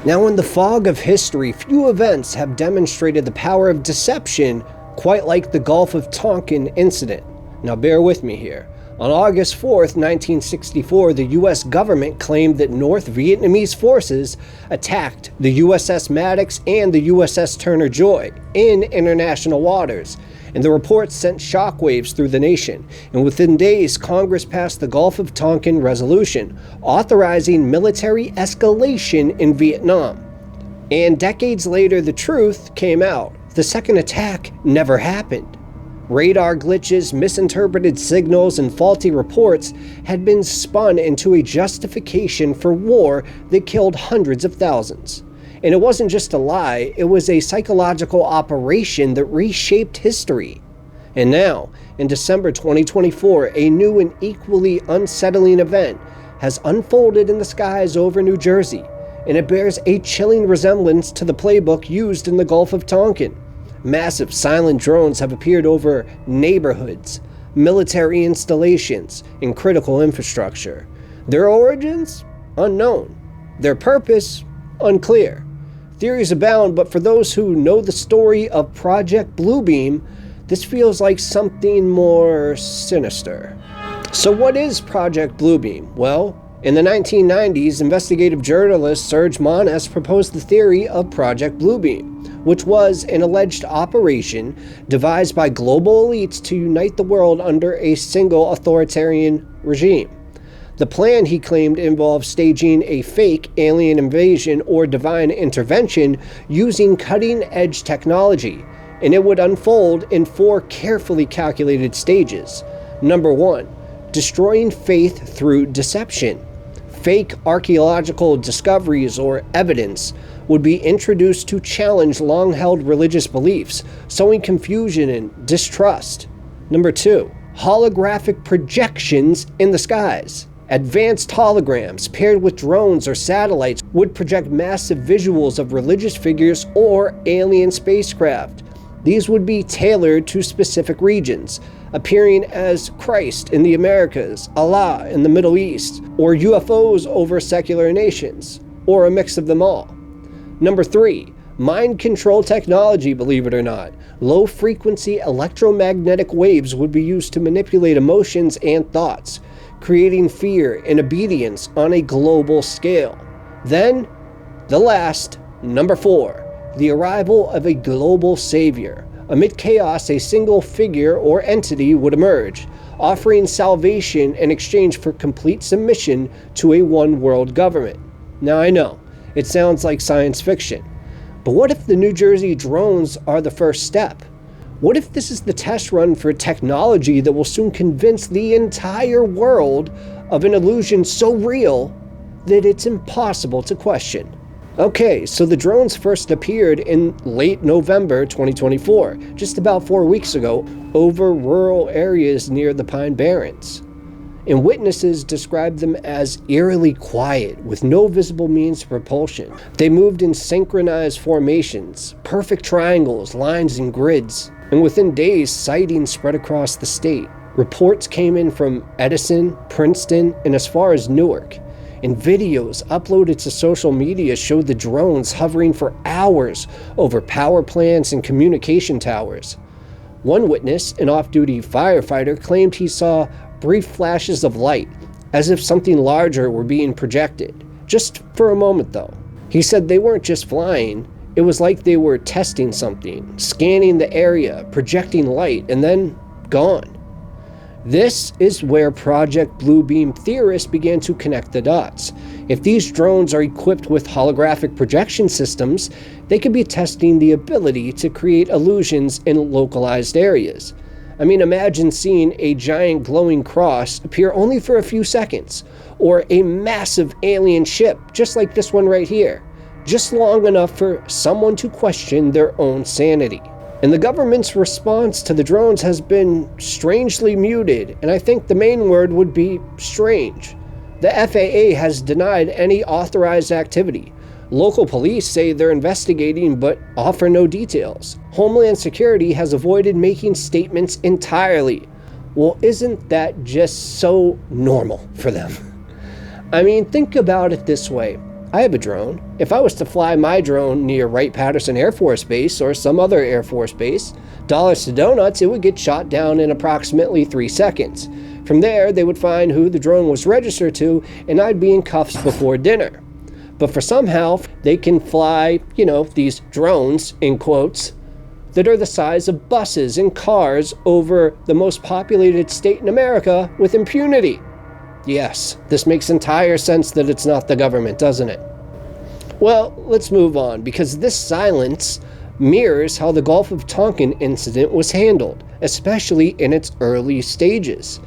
Now, in the fog of history, few events have demonstrated the power of deception quite like the Gulf of Tonkin incident. Now, bear with me here. On August 4th, 1964, the US government claimed that North Vietnamese forces attacked the USS Maddox and the USS Turner Joy in international waters, and the reports sent shockwaves through the nation. And within days, Congress passed the Gulf of Tonkin Resolution, authorizing military escalation in Vietnam. And decades later, the truth came out. The second attack never happened. Radar glitches, misinterpreted signals, and faulty reports had been spun into a justification for war that killed hundreds of thousands. And it wasn't just a lie, it was a psychological operation that reshaped history. And now, in December 2024, a new and equally unsettling event has unfolded in the skies over New Jersey, and it bears a chilling resemblance to the playbook used in the Gulf of Tonkin. Massive silent drones have appeared over neighborhoods, military installations, and critical infrastructure. Their origins? Unknown. Their purpose? Unclear. Theories abound, but for those who know the story of Project Bluebeam, this feels like something more sinister. So what is Project Bluebeam? Well, in the 1990s, investigative journalist Serge Monas proposed the theory of Project Bluebeam, which was an alleged operation devised by global elites to unite the world under a single authoritarian regime. The plan, he claimed, involved staging a fake alien invasion or divine intervention using cutting-edge technology, and it would unfold in 4 carefully calculated stages. Number 1, destroying faith through deception. Fake archaeological discoveries or evidence would be introduced to challenge long-held religious beliefs, sowing confusion and distrust. Number 2, holographic projections in the skies. Advanced holograms paired with drones or satellites would project massive visuals of religious figures or alien spacecraft. These would be tailored to specific regions, appearing as Christ in the Americas, Allah in the Middle East, or UFOs over secular nations, or a mix of them all. Number 3, mind control technology, believe it or not. Low-frequency electromagnetic waves would be used to manipulate emotions and thoughts, creating fear and obedience on a global scale. Then, the last, number 4, the arrival of a global savior. Amid chaos, a single figure or entity would emerge, offering salvation in exchange for complete submission to a one-world government. Now I know, it sounds like science fiction, but what if the New Jersey drones are the first step? What if this is the test run for technology that will soon convince the entire world of an illusion so real that it's impossible to question? Okay, so the drones first appeared in late November 2024, just about 4 weeks ago, over rural areas near the Pine Barrens. And witnesses described them as eerily quiet, with no visible means of propulsion. They moved in synchronized formations, perfect triangles, lines, and grids. And within days, sightings spread across the state. Reports came in from Edison, Princeton, and as far as Newark. And videos uploaded to social media showed the drones hovering for hours over power plants and communication towers. One witness, an off-duty firefighter, claimed he saw brief flashes of light, as if something larger were being projected. Just for a moment, though. He said they weren't just flying, it was like they were testing something, scanning the area, projecting light, and then gone. This is where Project Bluebeam theorists began to connect the dots. If these drones are equipped with holographic projection systems, they could be testing the ability to create illusions in localized areas. I mean, imagine seeing a giant glowing cross appear only for a few seconds, or a massive alien ship, just like this one right here, just long enough for someone to question their own sanity. And the government's response to the drones has been strangely muted, and I think the main word would be strange. The FAA has denied any authorized activity. Local police say they're investigating but offer no details. Homeland Security has avoided making statements entirely. Well, isn't that just so normal for them? I mean, think about it this way. I have a drone. If I was to fly my drone near Wright-Patterson Air Force Base or some other Air Force base, dollars to donuts, it would get shot down in approximately 3 seconds. From there, they would find who the drone was registered to, and I'd be in cuffs before dinner. But for somehow, they can fly, these drones, in quotes, that are the size of buses and cars over the most populated state in America with impunity. Yes, this makes entire sense that it's not the government, doesn't it? Well, let's move on, because this silence mirrors how the Gulf of Tonkin incident was handled, especially in its early stages.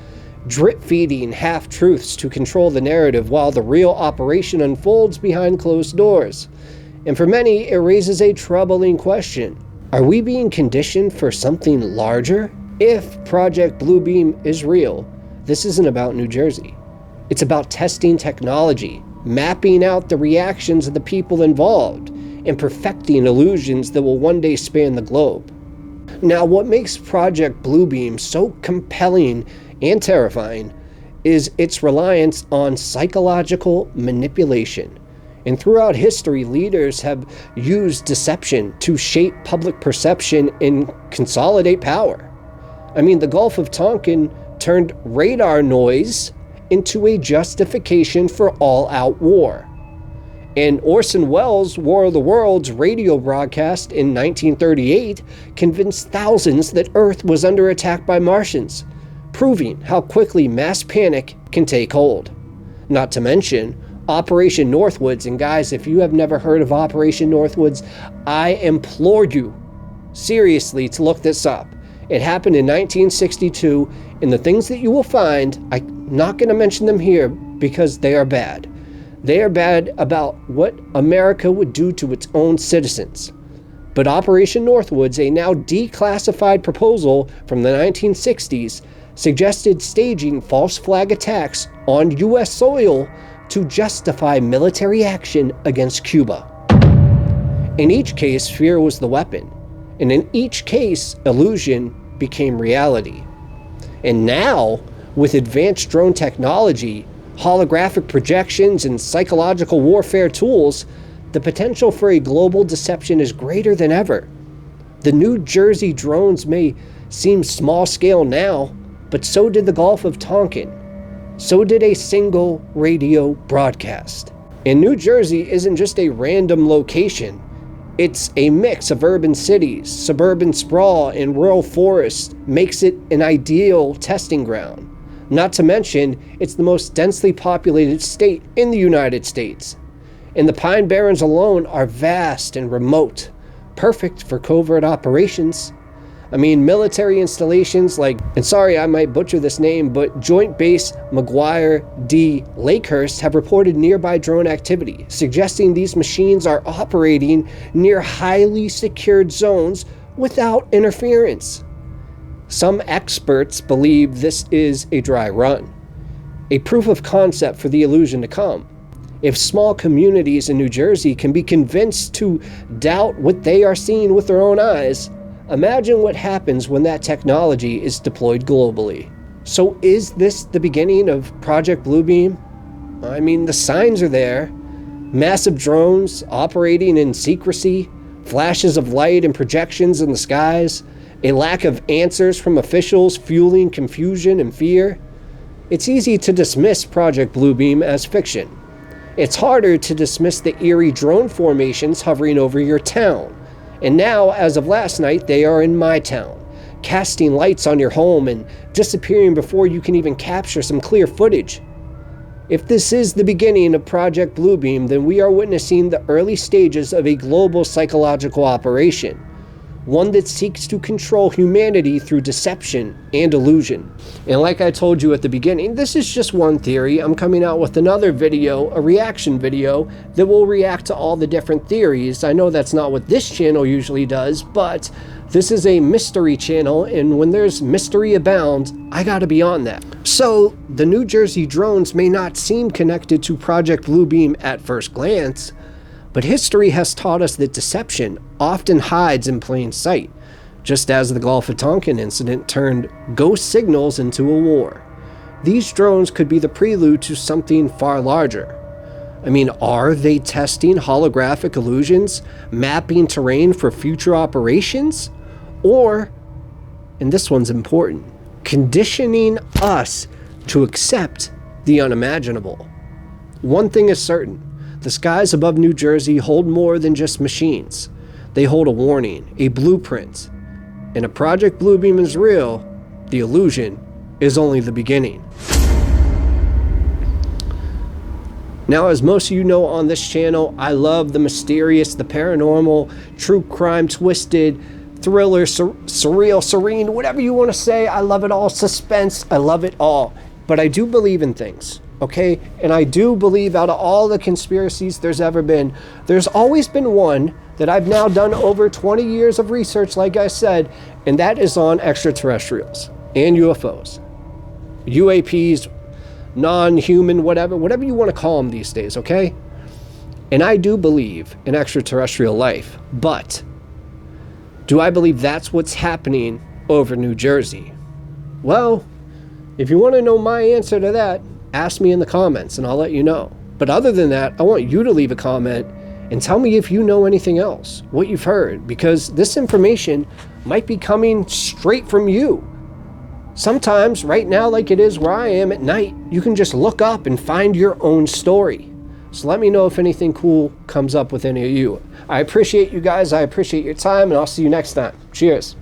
Drip-feeding half-truths to control the narrative while the real operation unfolds behind closed doors. And for many, it raises a troubling question. Are we being conditioned for something larger? If Project Bluebeam is real, this isn't about New Jersey. It's about testing technology, mapping out the reactions of the people involved, and perfecting illusions that will one day span the globe. Now, what makes Project Bluebeam so compelling and terrifying is its reliance on psychological manipulation. And throughout history, leaders have used deception to shape public perception and consolidate power. The Gulf of Tonkin turned radar noise into a justification for all-out war. And Orson Welles' War of the Worlds radio broadcast in 1938 convinced thousands that Earth was under attack by Martians, proving how quickly mass panic can take hold. Not to mention Operation Northwoods, and guys, if you have never heard of Operation Northwoods, I implore you seriously to look this up. It happened in 1962, and the things that you will find, I'm not going to mention them here because they are bad. They are bad about what America would do to its own citizens. But Operation Northwoods, a now declassified proposal from the 1960s, suggested staging false flag attacks on U.S. soil to justify military action against Cuba. In each case, fear was the weapon, and in each case, illusion became reality. And now, with advanced drone technology, holographic projections, and psychological warfare tools, the potential for a global deception is greater than ever. The New Jersey drones may seem small scale now, but so did the Gulf of Tonkin. So did a single radio broadcast. And New Jersey isn't just a random location. It's a mix of urban cities, suburban sprawl, and rural forests makes it an ideal testing ground. Not to mention, it's the most densely populated state in the United States. And the Pine Barrens alone are vast and remote, perfect for covert operations. Military installations like, and sorry I might butcher this name, but Joint Base McGuire D. Lakehurst have reported nearby drone activity, suggesting these machines are operating near highly secured zones without interference. Some experts believe this is a dry run, a proof of concept for the illusion to come. If small communities in New Jersey can be convinced to doubt what they are seeing with their own eyes, imagine what happens when that technology is deployed globally. So is this the beginning of Project Bluebeam? The signs are there. Massive drones operating in secrecy, flashes of light and projections in the skies, a lack of answers from officials fueling confusion and fear. It's easy to dismiss Project Bluebeam as fiction. It's harder to dismiss the eerie drone formations hovering over your town. And now, as of last night, they are in my town, casting lights on your home and disappearing before you can even capture some clear footage. If this is the beginning of Project Bluebeam, then we are witnessing the early stages of a global psychological operation, one that seeks to control humanity through deception and illusion. And like I told you at the beginning, this is just one theory. I'm coming out with another video, a reaction video, that will react to all the different theories. I know that's not what this channel usually does, but this is a mystery channel, and when there's mystery abound, I gotta be on that. So, the New Jersey drones may not seem connected to Project Bluebeam at first glance, but history has taught us that deception often hides in plain sight, just as the Gulf of Tonkin incident turned ghost signals into a war. These drones could be the prelude to something far larger. I mean, are they testing holographic illusions, mapping terrain for future operations? Or, and this one's important, conditioning us to accept the unimaginable? One thing is certain, the skies above New Jersey hold more than just machines. They hold a warning, a blueprint. And if Project Bluebeam is real, the illusion is only the beginning. Now, as most of you know on this channel, I love the mysterious, the paranormal, true crime, twisted, thriller, surreal, serene, whatever you want to say. I love it all. Suspense, I love it all. But I do believe in things, okay? And I do believe out of all the conspiracies there's ever been, there's always been one that I've now done over 20 years of research, like I said, and that is on extraterrestrials and UFOs. UAPs, non-human, whatever you want to call them these days, okay? And I do believe in extraterrestrial life, but do I believe that's what's happening over New Jersey? Well, if you want to know my answer to that, ask me in the comments and I'll let you know. But other than that, I want you to leave a comment and tell me if you know anything else, what you've heard, because this information might be coming straight from you. Sometimes, right now, like it is where I am at night, you can just look up and find your own story. So let me know if anything cool comes up with any of you. I appreciate you guys. I appreciate your time, and I'll see you next time. Cheers.